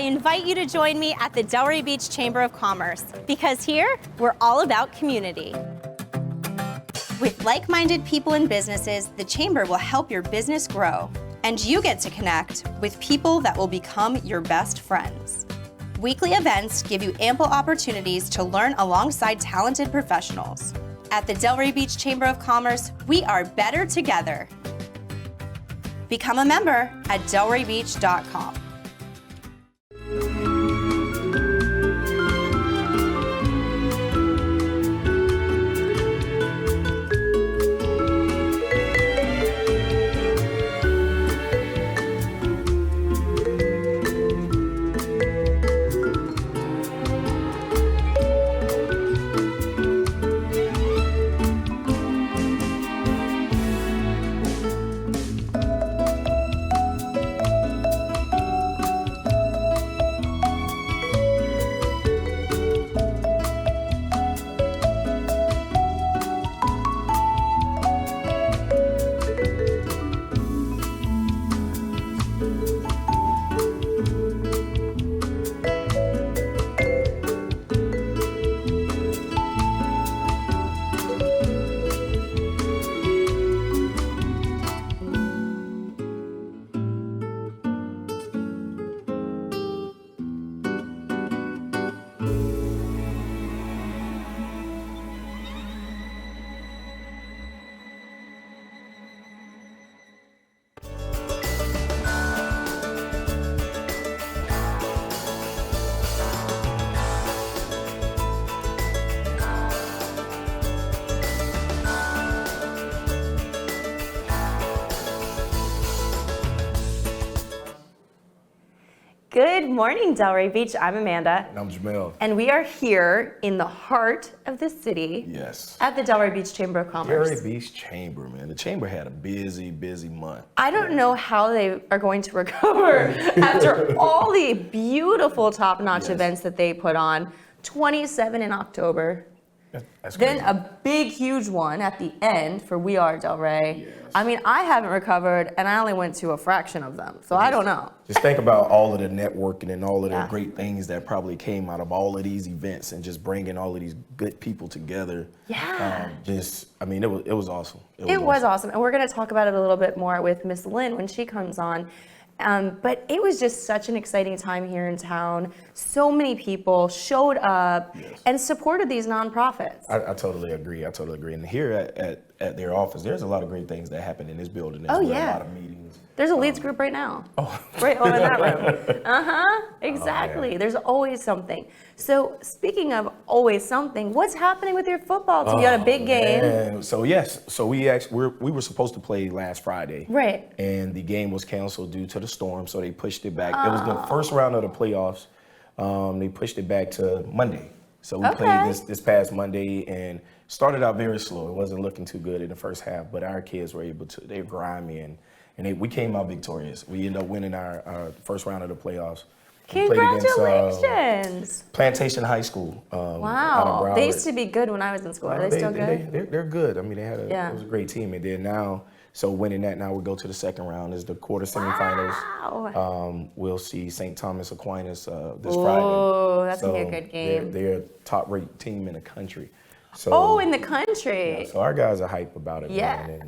invite you to join me at the Delray Beach Chamber of Commerce, because here, we're all about community. With like-minded people and businesses, the Chamber will help your business grow, and you get to connect with people that will become your best friends. Weekly events give you ample opportunities to learn alongside talented professionals. At the Delray Beach Chamber of Commerce, we are better together. Become a member at delraybeach.com. Good morning, Delray Beach. I'm Amanda. And I'm Jamel. And we are here in the heart of the city. Yes. At the Delray Beach Chamber of Commerce. Delray Beach Chamber, man. The Chamber had a busy, busy month. I don't know how they are going to recover after all the beautiful top-notch events that they put on. 27 in October. That's then crazy. a big, huge one at the end for We Are Delray. Yes. I mean, I haven't recovered, and I only went to a fraction of them, so I don't know. Just think about all of the networking and all of the great things that probably came out of all of these events and just bringing all of these good people together. Yeah. It was awesome. It was awesome, and we're going to talk about it a little bit more with Miss Lynn when she comes on. But it was just such an exciting time here in town. So many people showed up and supported these nonprofits. I totally agree. And here at their office, there's a lot of great things that happen in this building. There's a lot of meetings. There's a leads group right now. Right over in that room. Exactly. Oh, there's always something. So speaking of always something, what's happening with your football team? You had a big game. Man. So we were supposed to play last Friday. Right. And the game was canceled due to the storm, so they pushed it back. It was the first round of the playoffs. They pushed it back to Monday. So we played this past Monday and started out very slow. It wasn't looking too good in the first half, but our kids were able to. They were grimy and we came out victorious. We ended up winning our first round of the playoffs. Congratulations! Plantation High School. Wow, they used to be good when I was in school. Are they still good? They're good. I mean, it was a great team. And then now, so winning that, now we go to the second round. Is the quarter semifinals. Wow. We'll see St. Thomas Aquinas this Friday. Oh, that's gonna be a good game. They're a top-rated team in the country. So, in the country. Yeah, so our guys are hype about it. Yeah, man,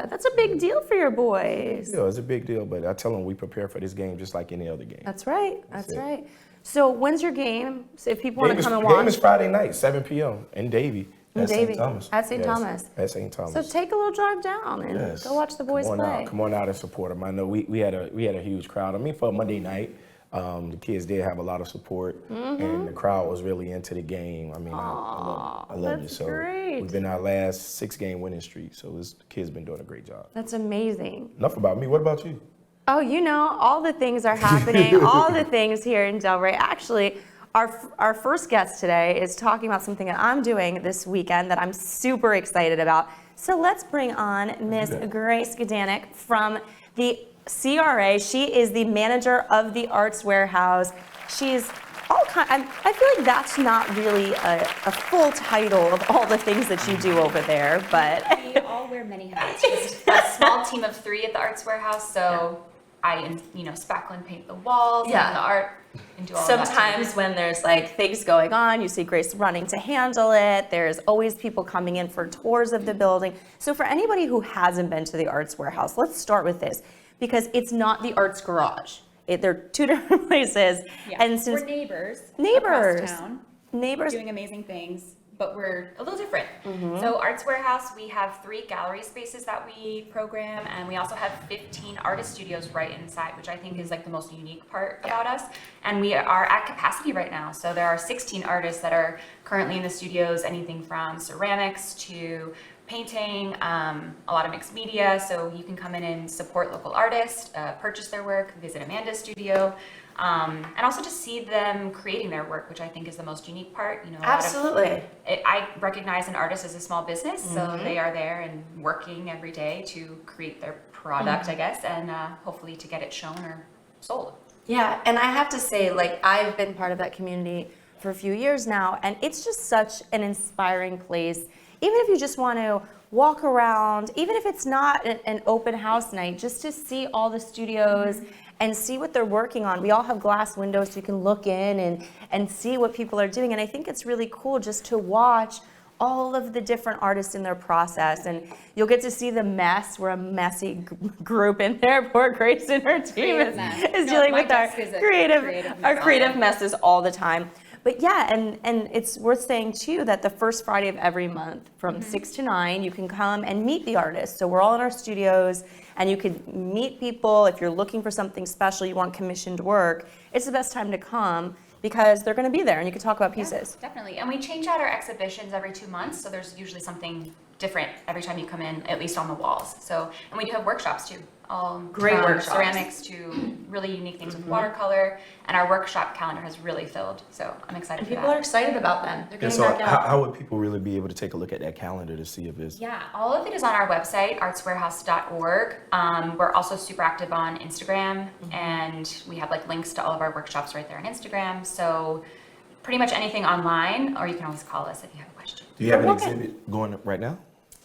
that's a big deal for your boys. Yeah, it's a big deal, but I tell them we prepare for this game just like any other game. That's right. That's right. So when's your game? So if people want to come and watch. The game is Friday night, 7 p.m. in Davie. At St. Thomas. At St. Thomas. At St. Thomas. So take a little drive down and go watch the boys play. Come on out and support them. I know we had a huge crowd. I mean, for a Monday night, the kids did have a lot of support, and the crowd was really into the game. I mean, I love it. So great. we've been our last 6-game winning streak. So the kids been doing a great job. That's amazing. Enough about me. What about you? Oh, all the things are happening. All the things here in Delray. Actually, our first guest today is talking about something that I'm doing this weekend that I'm super excited about. So let's bring on Miss Grace Gdaniec from the CRA. She is the manager of the Arts Warehouse. She's all kind. I feel like that's not really a full title of all the things that you do over there, but we all wear many hats. Just a small team of 3 at the Arts Warehouse, so spackle and paint the walls and the art and do all of that. Sometimes when there's like things going on, you see Grace running to handle it. There's always people coming in for tours of the building. So for anybody who hasn't been to the Arts Warehouse, let's start with this, because it's not the Arts Garage. They're two different places. Yeah. And since we're neighbors across town, doing amazing things, but we're a little different. So Arts Warehouse, we have 3 gallery spaces that we program, and we also have 15 artist studios right inside, which I think is like the most unique part about us. And we are at capacity right now. So there are 16 artists that are currently in the studios, anything from ceramics to painting, a lot of mixed media. So you can come in and support local artists, purchase their work, visit Amanda's studio, and also just see them creating their work, which I think is the most unique part. Absolutely. I recognize an artist as a small business, so they are there and working every day to create their product, I guess, and hopefully to get it shown or sold. Yeah, and I have to say, like, I've been part of that community for a few years now, and it's just such an inspiring place. Even if you just want to walk around, even if it's not an open house night, just to see all the studios and see what they're working on. We all have glass windows so you can look in and see what people are doing. And I think it's really cool just to watch all of the different artists in their process. And you'll get to see the mess. We're a messy group in there. Poor Grace and her team is dealing with our creative messes all the time. But yeah, and it's worth saying too that the first Friday of every month from 6 to 9, you can come and meet the artists. So we're all in our studios, and you can meet people. If you're looking for something special, you want commissioned work, it's the best time to come because they're going to be there and you can talk about pieces. Yeah, definitely. And we change out our exhibitions every 2 months, so there's usually something different every time you come in, at least on the walls. So, and we do have workshops too. Great from workshops. ceramics to really unique things with watercolor, and our workshop calendar has really filled. So I'm excited for that. People are excited about them. They're getting back out. How would people really be able to take a look at that calendar to see if it's... Yeah, all of it is on our website, artswarehouse.org. We're also super active on Instagram, and we have like links to all of our workshops right there on Instagram. So pretty much anything online, or you can always call us if you have a question. Do you have an exhibit going right now?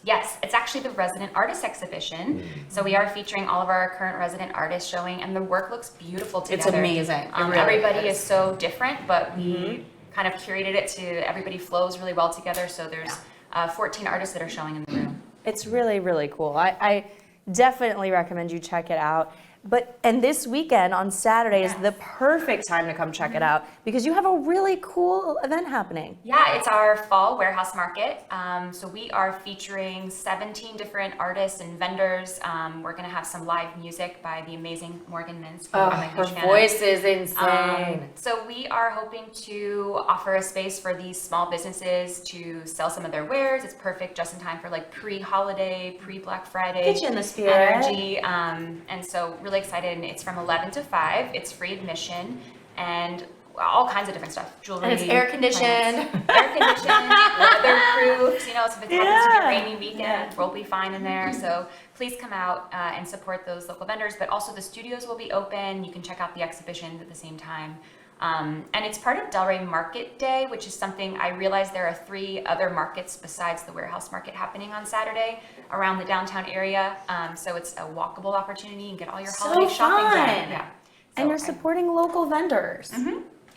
Yes, it's actually the resident artist exhibition. So we are featuring all of our current resident artists showing, and the work looks beautiful together. It's amazing. Really everybody is so different, but we kind of curated it to everybody flows really well together. So there's 14 artists that are showing in the room. It's really, really cool. I definitely recommend you check it out. And this weekend on Saturday is the perfect time to come check it out because you have a really cool event happening. Yeah, it's our fall warehouse market. So we are featuring 17 different artists and vendors. We're going to have some live music by the amazing Morgan Mintz. Her voice is insane. So we are hoping to offer a space for these small businesses to sell some of their wares. It's perfect just in time for like pre-holiday, pre-Black Friday Get you in the spirit. energy. And so really excited. And it's from 11 to 5. It's free admission and all kinds of different stuff. Jewelry. And it's air conditioned. Weatherproof. So if it happens to be a rainy weekend, we'll be fine in there. So please come out and support those local vendors. But also the studios will be open. You can check out the exhibitions at the same time. And it's part of Delray Market Day, which is something I realized there are 3 other markets besides the warehouse market happening on Saturday around the downtown area. So it's a walkable opportunity and get all your holiday shopping done. Yeah. And you're supporting local vendors.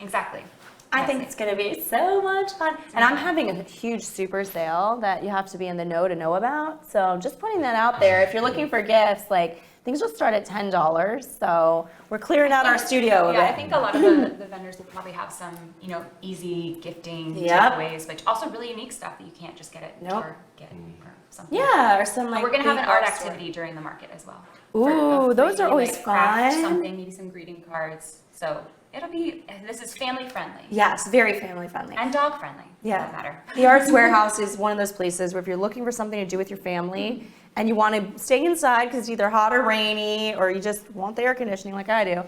Exactly. I think it's going to be so much fun. And I'm having a huge super sale that you have to be in the know to know about. So just putting that out there. If you're looking for gifts, like things will start at $10. So we're clearing out our studio of it. I think a lot of the vendors will probably have some, easy gifting takeaways, but also really unique stuff that you can't just get at Target or something. Yeah, or some like. We're going to have an art activity during the market as well. Ooh, those are always craft fun. Something, maybe some greeting cards. So this is family friendly. Yes, very family friendly. And dog friendly. Yeah. For that matter. The Arts Warehouse is one of those places where if you're looking for something to do with your family and you want to stay inside because it's either hot or rainy or you just want the air conditioning like I do,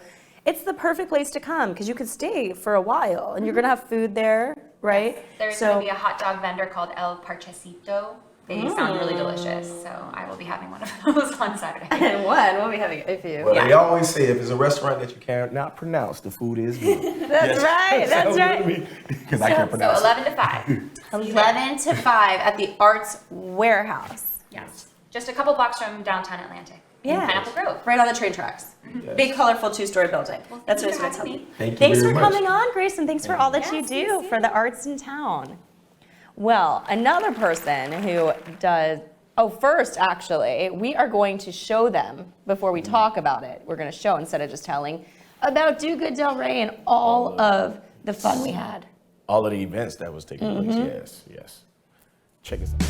it's the perfect place to come because you could stay for a while and you're going to have food there, right? Yes. There's going to be a hot dog vendor called El Parchecito. They sound really delicious, so I will be having one of those on Saturday. And we'll be having a few. Well, they always say if it's a restaurant that you cannot pronounce, the food is good. That's right. That's right. Because I can't pronounce it. So 11 to 5. 11 to 5 at the Arts Warehouse. Yes. Just a couple blocks from downtown Atlantic. in Pineapple Grove. Right on the train tracks. Yes. Big, colorful 2-story building. Well, That's what thank it's you for going to having tell me. me. Thank you Thanks for very much. coming on, Grace, and thanks for all that you do for the arts in town. Well, another person who does, first, actually, we are going to show them before we talk about it. We're going to show instead of just telling about Do Good Delray and all of the fun we had. All of the events that was taking place, yes. Check this out.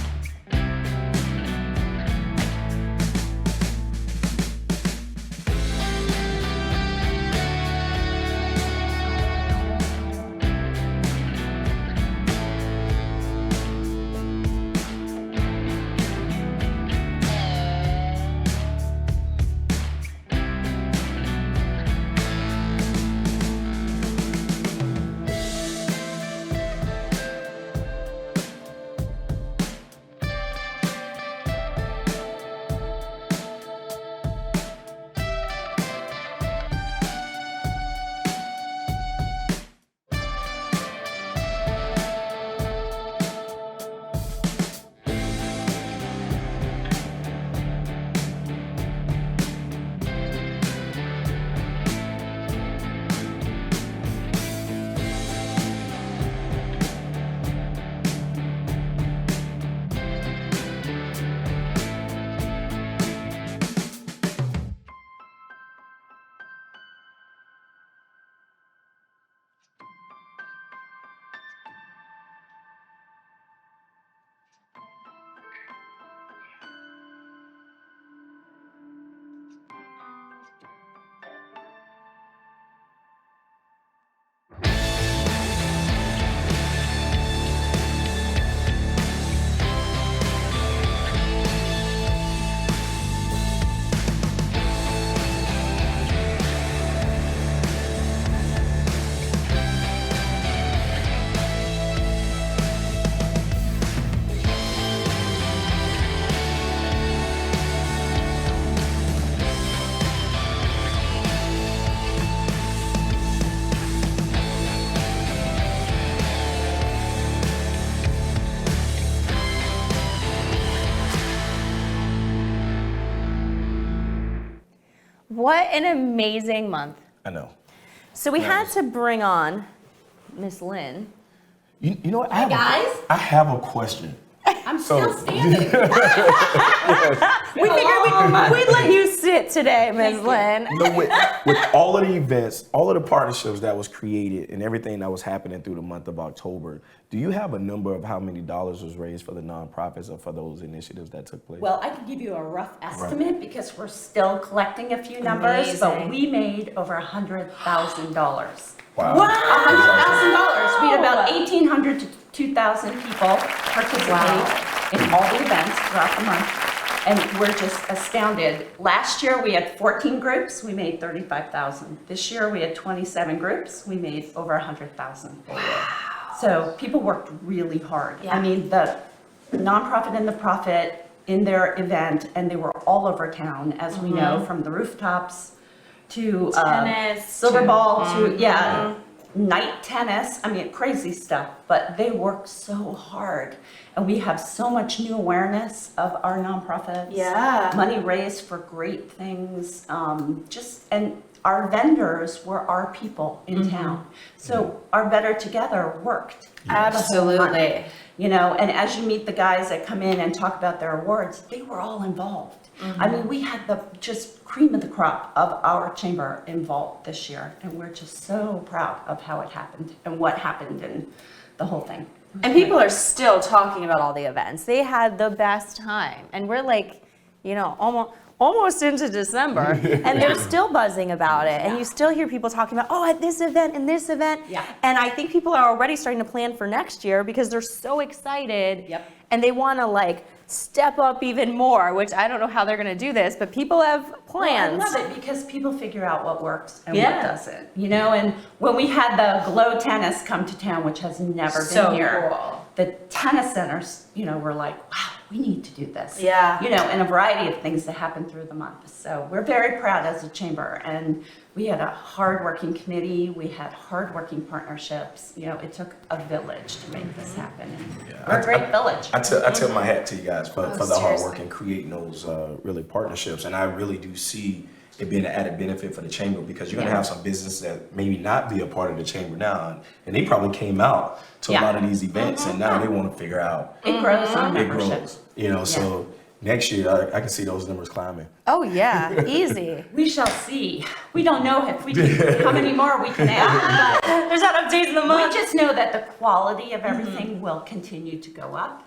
What an amazing month. I know. So we had to bring on Miss Lynn. You know what? guys. I have a question. I'm still standing. We figured we'd let you sit today, Ms. Lynn. You know, with all of the events, all of the partnerships that was created and everything that was happening through the month of October, do you have a number of how many dollars was raised for the nonprofits or for those initiatives that took place? Well, I can give you a rough estimate because we're still collecting a few numbers, but we made over $100,000. Wow. $100,000. We had about 1,800 to 2,000 people participate in all the events throughout the month. And we're just astounded. Last year we had 14 groups, we made 35,000. This year we had 27 groups, we made over 100,000. Wow. So people worked really hard. Yeah. I mean, the nonprofit and the profit in their event, and they were all over town, as we know, from the rooftops to Tennis, silver ball to night tennis. I mean, crazy stuff, but they work so hard. And we have so much new awareness of our nonprofits. Yeah. Money raised for great things. And our vendors were our people in town. So our Better Together worked. Absolutely. You know, and as you meet the guys that come in and talk about their awards, they were all involved. I mean, we had the just cream of the crop of our chamber involved this year, and we're just so proud of how it happened and what happened and the whole thing. And people are still talking about all the events. They had the best time. And we're like, you know, almost into December, and they're still buzzing about it. And you still hear people talking about, at this event and this event. Yeah. And I think people are already starting to plan for next year because they're so excited. Yep. And they want to step up even more, which I don't know how they're going to do this, but people have plans. Well, I love it because people figure out what works and what doesn't, you know. And when we had the Glow Tennis come to town, which has never been here, the tennis centers, were like, wow, we need to do this. Yeah. And a variety of things that happen through the month. So we're very proud as a chamber, and we had a hardworking committee. We had hardworking partnerships. It took a village to make this happen. And we're a great village. I tip my hat to you guys for the hard work and creating those really partnerships. And I really do see it being an added benefit for the chamber, because you're going to have some businesses that maybe not be a part of the chamber now, and they probably came out to a lot of these events, and now they want to figure out. It grows on It membership. grows, so next year I can see those numbers climbing. Oh yeah, easy. We shall see. We don't know if we can, how many more we can add. But There's not updates in the we month. just know that the quality of everything will continue to go up,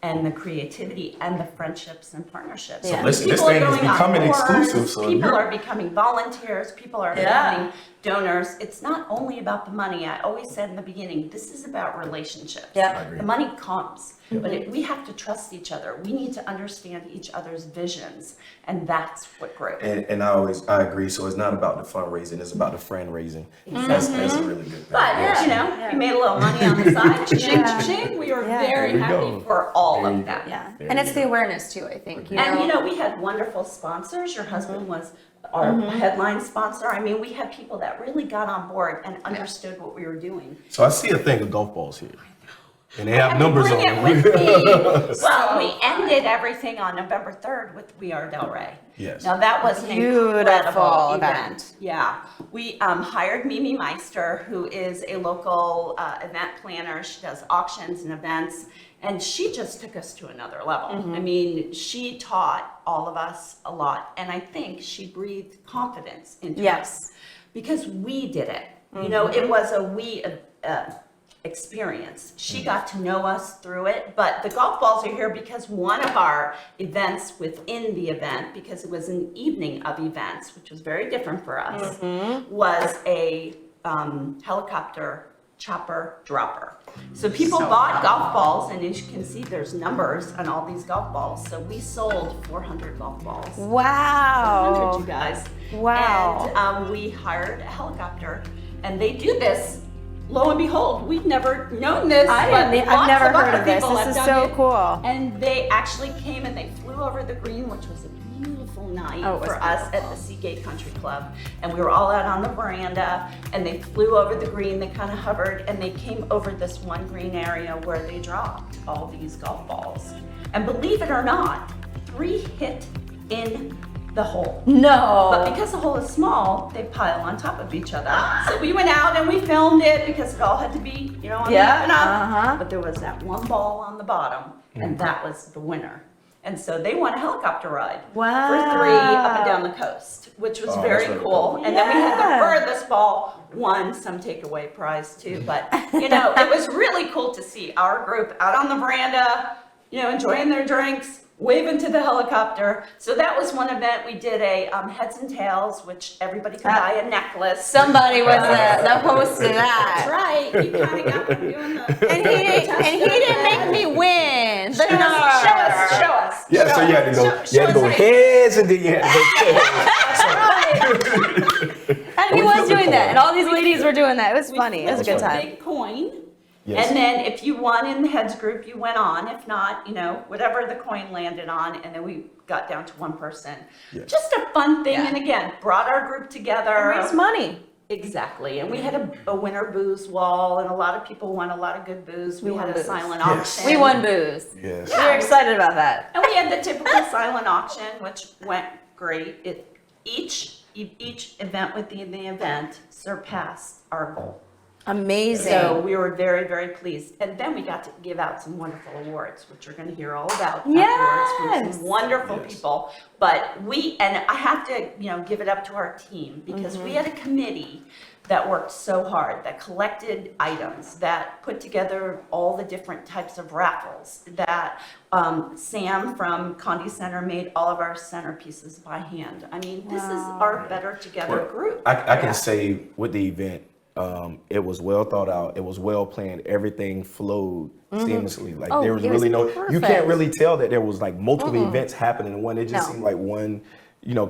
and the creativity and the friendships and partnerships. So listen, this People are thing is going on becoming boards, exclusive, so people you're- are becoming volunteers, people are becoming donors. It's not only about the money. I always said in the beginning, this is about relationships. Yeah. I agree. The money comes, but we have to trust each other. We need to understand each other's visions, and that's what grows. And I agree. So it's not about the fundraising; it's about the friend raising. That's a really good thing. But, you made a little money on the side, cha-ching, cha-ching. We were very There you happy go. for all There you of that. Yeah, There and you it's go. the awareness too, I think. And we had wonderful sponsors. Your husband was our headline sponsor. I mean, we had people that really got on board and understood what we were doing. So I see a thing of golf balls here, and they have numbers Bring on it them. with me. Well, we ended everything on November 3rd with We Are Delray. Yes. Now that was an Beautiful incredible event. Yeah. We hired Mimi Meister, who is a local event planner. She does auctions and events, and she just took us to another level. I mean, she taught all of us a lot, and I think she breathed confidence into us because we did it. It was a we experience. She got to know us through it, but the golf balls are here because one of our events within the event, because it was an evening of events, which was very different for us, was a helicopter chopper dropper. So people bought golf balls, and as you can see, there's numbers on all these golf balls. So we sold 400 golf balls. 400, Wow. you guys. Wow. And we hired a helicopter, and they do this. Lo and behold, we've never known this. I've never heard of this. People This have is done so it. cool. And they actually came and they flew over the green, which was a beautiful night Oh, it was for us at the Seagate Country Club. And we were all out on the veranda, and they flew over the green. They kind of hovered, and they came over this one green area where they dropped all these golf balls. And believe it or not, 3 hit in the hole. No. But because the hole is small, they pile on top of each other. So we went out and we filmed it because it all had to be, on the up and up. But there was that one ball on the bottom, and that was the winner. And so they won a helicopter ride for 3 up and down the coast, which was very that's really cool. cool. And then we had the furthest ball won some takeaway prize too. But it was really cool to see our group out on the veranda, enjoying their drinks, waving to the helicopter. So that was one event. We did a heads and tails, which everybody could buy a necklace. Somebody was the host of That's that. right. You kind of got them doing the. And he didn't make me win. The nerve. Show us. Yeah, so you had to go heads, and then you had to go tails. And he was doing that, and all these ladies were doing that. It was funny. It was a good time. Big coin. Yes. And then if you won in the heads group, you went on. If not, whatever the coin landed on, and then we got down to one person. Yes. Just a fun thing, and again, brought our group together. Raise money. Exactly, and we had a winner booze wall, and a lot of people won a lot of good booze. We had won a booze. silent Yes. auction. We won booze. Yes. We were excited about that. And we had the typical silent auction, which went great. Each event within the event surpassed our goal. Amazing. So we were very, very pleased. And then we got to give out some wonderful awards, which you're going to hear all about afterwards from some wonderful people. But and I have to, give it up to our team, because we had a committee that worked so hard, that collected items, that put together all the different types of raffles, that Sam from Conde Center made all of our centerpieces by hand. I mean, this is our better together group. I can say with the event, it was well thought out. It was well planned. Everything flowed seamlessly. Like there was it really was you perfect. can't really tell that there was like multiple events happening in one. It just seemed like one,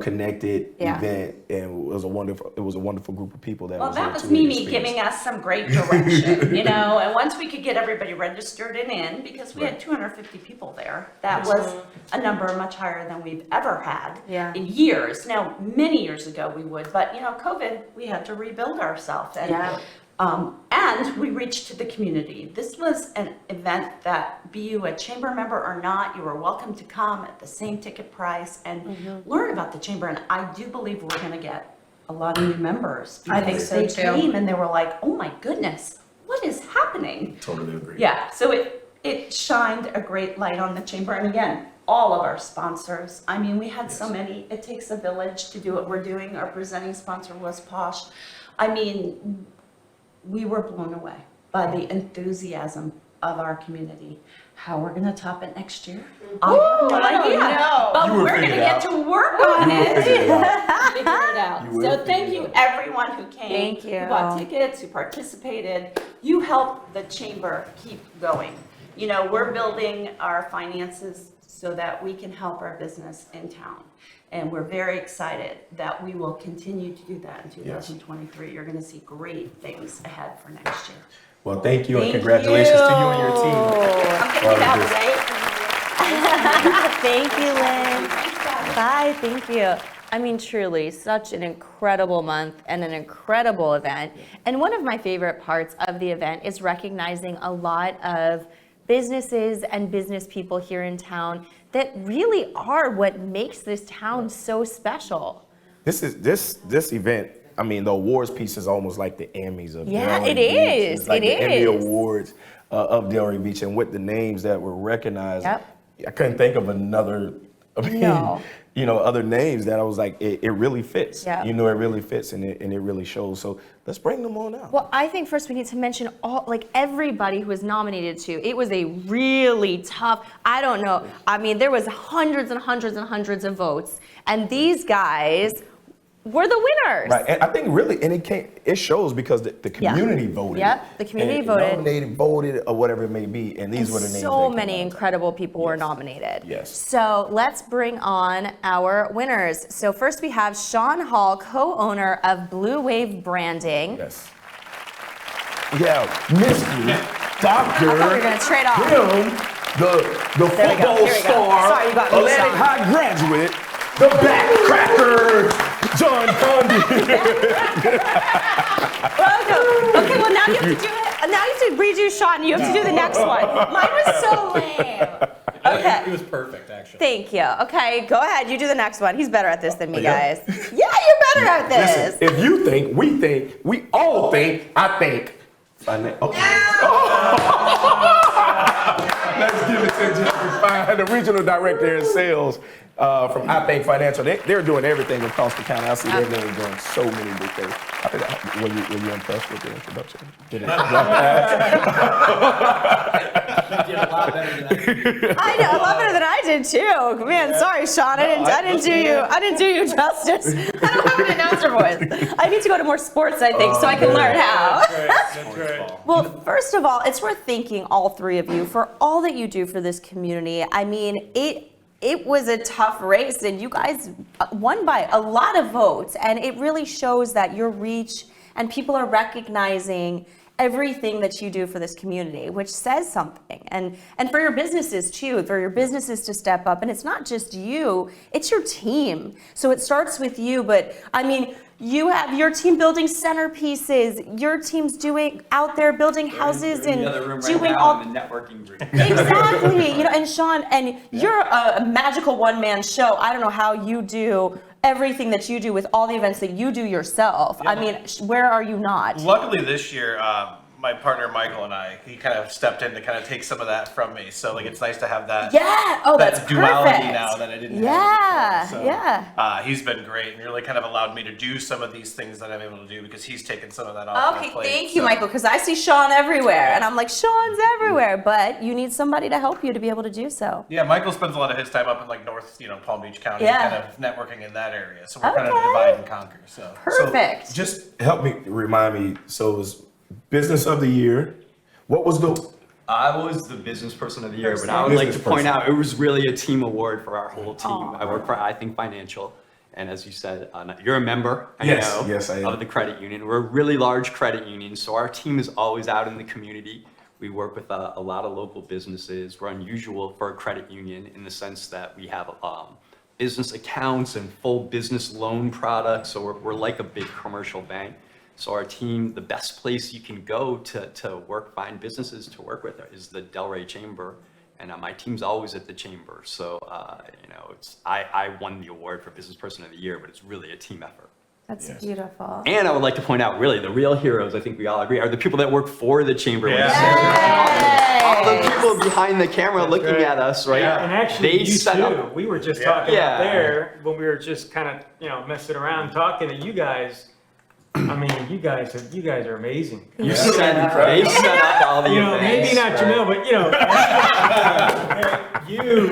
connected Yeah. event, and it was a wonderful group of people that Well, was that there was too. Mimi giving us some great direction, and once we could get everybody registered and in, because we had 250 people there, that was a number much higher than we've ever had in years. Now, many years ago we would, but COVID, we had to rebuild ourselves. And we reached to the community. This was an event that, be you a chamber member or not, you were welcome to come at the same ticket price and learn about the chamber. And I do believe we're going to get a lot of new members. I think so, they too. came and they were like, oh my goodness, what is happening? Totally agree. Yeah, so it shined a great light on the chamber. And again, all of our sponsors. I mean, we had so many. It takes a village to do what we're doing. Our presenting sponsor was Posh. I mean, we were blown away by the enthusiasm of our community. How we're going to top it next year? I have no idea. But You will we're going to figure it get out. to work on it. Figure it out. Figure it out. You will So figure thank it you out. everyone who came. Thank you. Who bought tickets, who participated. You helped the chamber keep going. We're building our finances so that we can help our business in town. And we're very excited that we will continue to do that in 2023. You're going to see great things ahead for next year. Well, thank you, and congratulations to you and your team. I'm going to get out of the way. Thank you, Lynn. Thanks, guys. Bye, thank you. I mean, truly, such an incredible month and an incredible event. And one of my favorite parts of the event is recognizing a lot of businesses and business people here in town that really are what makes this town so special. This event. I mean, the awards piece is almost like the Emmys of Yeah, Delray it Beach. is. It's like It the Emmy is. Awards of Delray Beach, and with the names that were recognized, Yep. I couldn't think of another. No. Other names that I was like, it really fits. Yeah. It really fits, and it really shows. So let's bring them on out. Well, I think first we need to mention everybody who was nominated to. It was a really tough, I don't know. I mean, there was hundreds and hundreds and hundreds of votes, and these guys were the winners. Right, and I think really, and it shows because the community voted. Yep, the community and voted. Nominated, voted, or whatever it may be, and these were the names. So that many came out. incredible people were nominated. Yes. So let's bring on our winners. So first we have Shaun Hall, co-owner of Blue Wave Branding. Yes. Yeah, Mr. Dr. I thought we were gonna trade off. Him, the There we go, football here we go. star, Sorry, you got me, Atlantic Shaun. High graduate, the backcracker, John Conde. Welcome. Okay, well now you have to do it. Now you have to redo Shaun. You have to do the next one. Mine was so lame. Okay. It was perfect, actually. Thank you. Okay, go ahead. You do the next one. He's better at this than me, guys. Yeah, you're better at this. Listen, if you think, we all think, I think. Okay. Let's give it to Jeffrey Fine, the regional director in sales from iTHINK Financial. They're doing everything across the county. I see they're really doing so many big things. I think were you impressed with the introduction? Did it? You did a lot better than I did. I know, a lot better than I did too. Man, sorry, Shaun. I didn't do you justice. I don't have an announcer voice. I need to go to more sports, I think, so I can learn how. That's right. Well, first of all, it's worth thanking all three of you for all that you do for this community. I mean, it was a tough race, and you guys won by a lot of votes, and it really shows that your reach and people are recognizing everything that you do for this community, which says something. And for your businesses too, for your businesses to step up. And it's not just you, it's your team. So it starts with you, but I mean, you have your team building centerpieces, your team's out there building houses and doing all in the networking group. Exactly, and Shaun, and you're a magical one-man show. I don't know how you do everything that you do with all the events that you do yourself. Yeah. I mean, where are you not? Luckily this year, my partner Michael and he kind of stepped in to kind of take some of that from me. So it's nice to have that. Yeah. Oh, that that's duality perfect. now that I didn't Yeah. have before. So, Yeah. He's been great and really kind of allowed me to do some of these things that I'm able to do because he's taken some of that off my Okay, plate. thank you, Michael, because I see Shaun everywhere, and I'm like, Shaun's everywhere, but you need somebody to help you to be able to do so. Yeah, Michael spends a lot of his time up in North, Palm Beach County, Yeah. kind of networking in that area. So we're kind of Okay. divide and conquer. So. Perfect. So just help me, remind me, so it was Business of the Year. What was the... I was the business person of the year, but I would like to point out it was really a team award for our whole team. I work for iTHINK Financial, And as you said, you're a member, I Yes, know, yes, I am. of the credit union. We're a really large credit union, so our team is always out in the community. We work with a lot of local businesses. We're unusual for a credit union in the sense that we have business accounts and full business loan products. So we're like a big commercial bank. So our team, the best place you can go to find businesses to work with is the Delray Chamber. And my team's always at the chamber. So, I won the award for Business Person of the Year, but it's really a team effort. That's beautiful. And I would like to point out, really, the real heroes, I think we all agree, are the people that work for the chamber. All the people behind the camera looking at us, right? Yeah. And actually, They you set too. up. We were just talking Yeah. out there when we were just kind of, messing around, talking to you guys. I mean, you guys are amazing. They set up all the events. Maybe not Jamil, but you. You're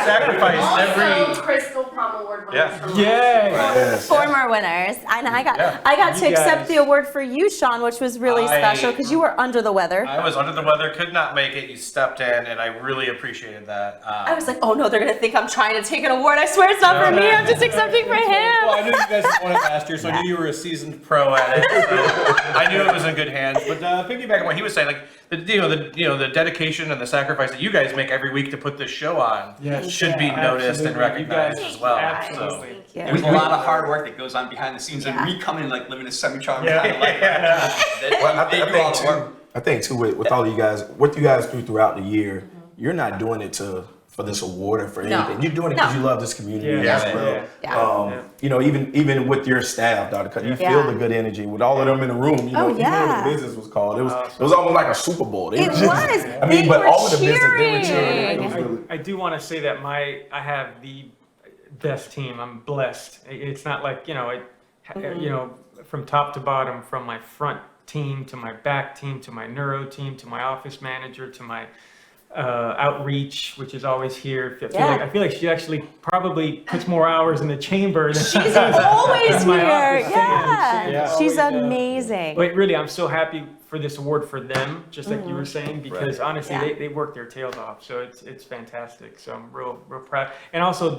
sacrificed every. Crystal Palm Award winners from Yes. Former winners, and I got to You accept guys- the award for you, Shaun, which was really special because you were under the weather. I was under the weather, could not make it. You stepped in, and I really appreciated that. I was like, oh no, they're gonna think I'm trying to take an award. I swear it's not for me. I'm just accepting for Well, I him. knew you guys won it last year, so I knew you were a seasoned pro at it. So I knew it was in good hands. But piggybacking on what he was saying, like the dedication and the sacrifice that you guys make every week to put this show on should be noticed and Absolutely. recognized You guys- as well. absolutely. So. There's a lot of hard work that goes on behind the scenes, and we come in like living a semi-charmed kind of life. Well, They do all the work. I think too with all of you guys, what you guys do throughout the year, you're not doing it for this award or for anything. You're doing it because you love this community Yeah. as well. Yeah. Even with your staff, Dr. Conde, you feel the good energy with all of them in the room. You know what the business was called. It was almost like a Super Bowl. It was. I mean, They but were all of the business, they were cheering. cheering. It was really- I do want to say that I have the best team. I'm blessed. It's not like, from top to bottom, from my front team to my back team to my neuro team to my office manager to my outreach, which is always here. I feel like she actually probably puts more hours in the chamber than She's always my here. office. Yeah. She's Always, amazing. But really, I'm so happy for this award for them, just like you were saying, because honestly, Yeah. they work their tails off. So it's fantastic. So I'm real proud. And also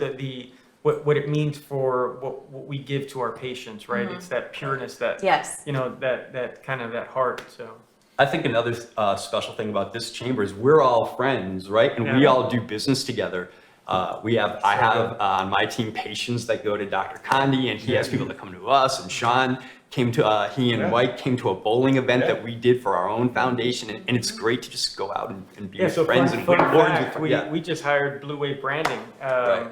what it means for what we give to our patients, right? It's that pureness, that that kind of that heart. So. I think another special thing about this chamber is we're all friends, right? And we all do business together. I have on my team patients that go to Dr. Conde, and he has people that come to us. And Shaun came to, he and Mike came to a bowling event that we did for our own foundation. And it's great to just go out and be with friends and win awards with friends. We just hired Blue Wave Branding, and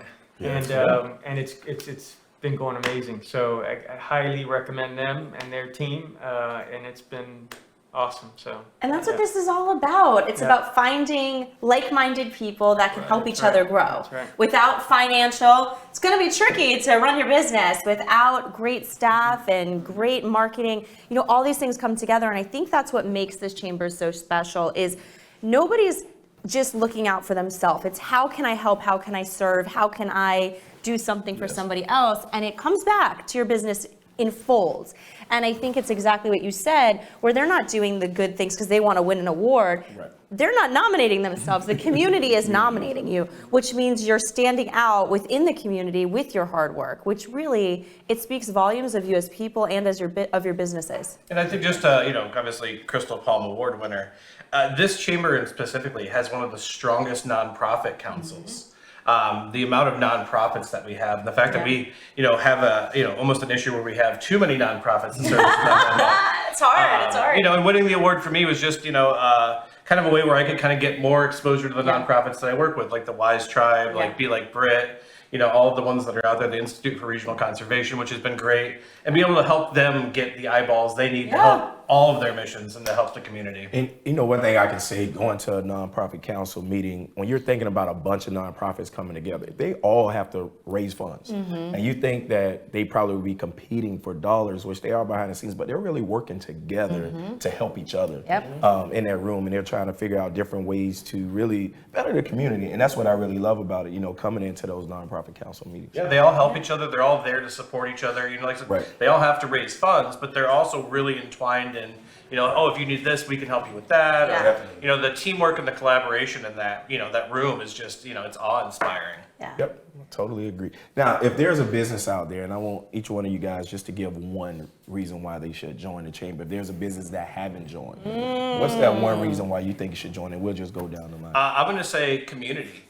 it's been going amazing. So I highly recommend them and their team, and it's been awesome. So. And that's what this is all about. It's about finding like-minded people that can help each other grow. Without financial, it's going to be tricky to run your business. Without great staff and great marketing, all these things come together. And I think that's what makes this chamber so special is nobody's just looking out for themselves. It's how can I help? How can I serve? How can I do something for somebody else? And it comes back to your business in folds. And I think it's exactly what you said, where they're not doing the good things because they want to win an award. Right. They're not nominating themselves. The community is nominating you, which means you're standing out within the community with your hard work, which really, it speaks volumes of you as people and as your businesses. And I think just, obviously Crystal Palm Award winner, this chamber specifically has one of the strongest nonprofit councils. The amount of nonprofits that we have, and the fact that we, have almost an issue where we have too many nonprofits and services. It's hard. It's hard. And winning the award for me was just, kind of a way where I could kind of get more exposure to the nonprofits that I work with, like the Wise Tribe, like Be Like Brit, all of the ones that are out there, the Institute for Regional Conservation, which has been great, and be able to help them get the eyeballs they need to help all of their missions and to help the community. And one thing I can say, going to a nonprofit council meeting, when you're thinking about a bunch of nonprofits coming together, they all have to raise funds. And you think that they probably would be competing for dollars, which they are behind the scenes, but they're really working together to help each other in that room. And they're trying to figure out different ways to really better the community. And that's what I really love about it, coming into those nonprofit council meetings. Yeah, they all help each other. They're all there to support each other. Like I said, they all have to raise funds, but they're also really entwined in, if you need this, we can help you with that. Or, the teamwork and the collaboration in that, that room is just, it's awe-inspiring. Yeah. Yep. Totally agree. Now, if there's a business out there, and I want each one of you guys just to give one reason why they should join the chamber. If there's a business that haven't joined, what's that one reason why you think you should join it? We'll just go down the line. I'm going to say community.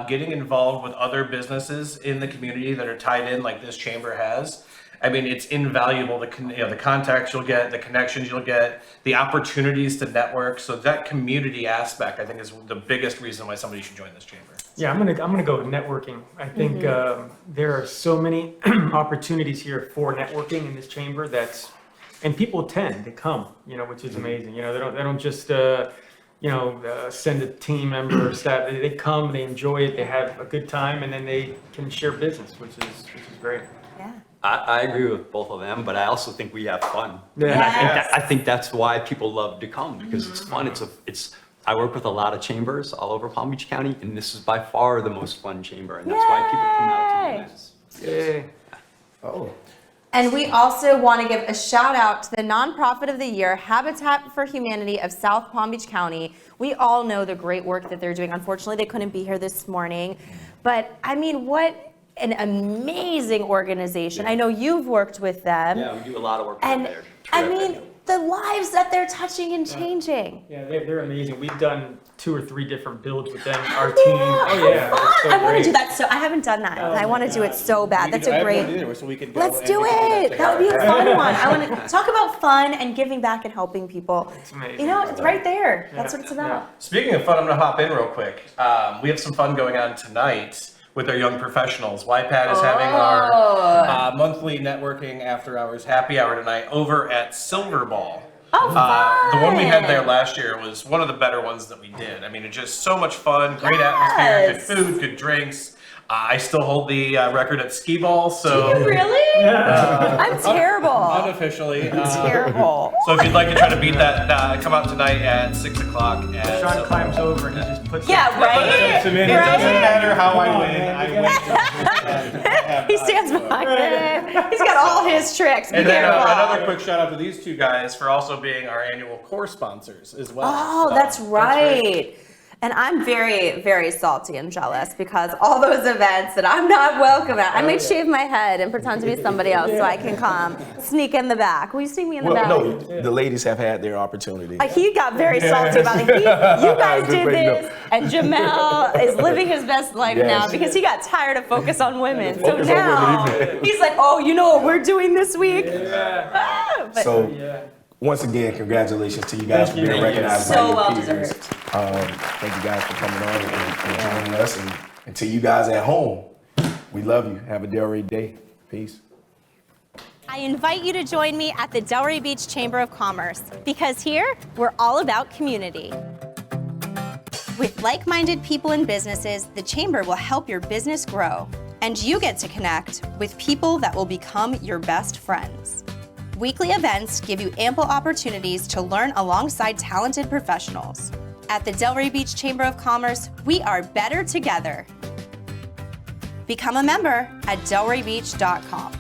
Getting involved with other businesses in the community that are tied in like this chamber has. I mean, it's invaluable, the contacts you'll get, the connections you'll get, the opportunities to network. So that community aspect, I think, is the biggest reason why somebody should join this chamber. Yeah, I'm gonna go with networking. I think there are so many opportunities here for networking in this chamber. And people tend to come, which is amazing. They don't just send a team member or staff. They come, they enjoy it, they have a good time, and then they can share business, which is great. Yeah. I agree with both of them, but I also think we have fun. Yeah. And I think that's why people love to come, because it's fun. I work with a lot of chambers all over Palm Beach County, and this is by far the most fun chamber, and that's why people come out to the events. Yay. Oh. And we also want to give a shout out to the nonprofit of the year, Habitat for Humanity of South Palm Beach County. We all know the great work that they're doing. Unfortunately, they couldn't be here this morning, but I mean, what an amazing organization. I know you've worked with them. Yeah, we do a lot of work with And there. I mean, the lives that they're touching and changing. Yeah, they're amazing. We've done 2 or 3 different builds with them. Our team. Yeah, Oh yeah. fun. it's so I want to great. do that. So I haven't done that. I want to do it so bad. That's a great. Let's do it. That would be a fun one. I want to talk about fun and giving back and helping people. It's amazing. It's right there. That's what it's about. Yeah. Speaking of fun, I'm going to hop in real quick. We have some fun going on tonight with our young professionals. YPAD is having our monthly networking after hours happy hour tonight over at Silver Ball. Oh, fun. The one we had there last year was one of the better ones that we did. I mean, it's just so much fun, great atmosphere, good food, good drinks. I still hold the record at skee ball, so. Do you really? I'm terrible. Unofficially. Terrible. So if you'd like to try to beat that, come out tonight at 6 o'clock. Shaun climbs over and he just puts. Yeah, right? It doesn't matter how I win. He stands behind it. He's got all his tricks. Be And then careful. another quick shout out to these two guys for also being our annual core sponsors as well. Oh, So, that's right. And I'm very, very salty and jealous because all those events that I'm not welcome at, I might shave my head and pretend to be somebody else so I can come sneak in the back. Will you sneak me in the back? No, the ladies have had their opportunity. He got very salty about it. You guys did this, and Jamel is living his best life now because he got tired of focus on women. So now he's like, oh, you know what we're doing this week? Once again, congratulations to you guys for being recognized by your peers. Thank you guys for coming on and joining us. And to you guys at home, we love you. Have a Delray day. Peace. I invite you to join me at the Delray Beach Chamber of Commerce because here we're all about community. With like-minded people and businesses, the Chamber will help your business grow, and you get to connect with people that will become your best friends. Weekly events give you ample opportunities to learn alongside talented professionals. At the Delray Beach Chamber of Commerce, we are better together. Become a member at delraybeach.com.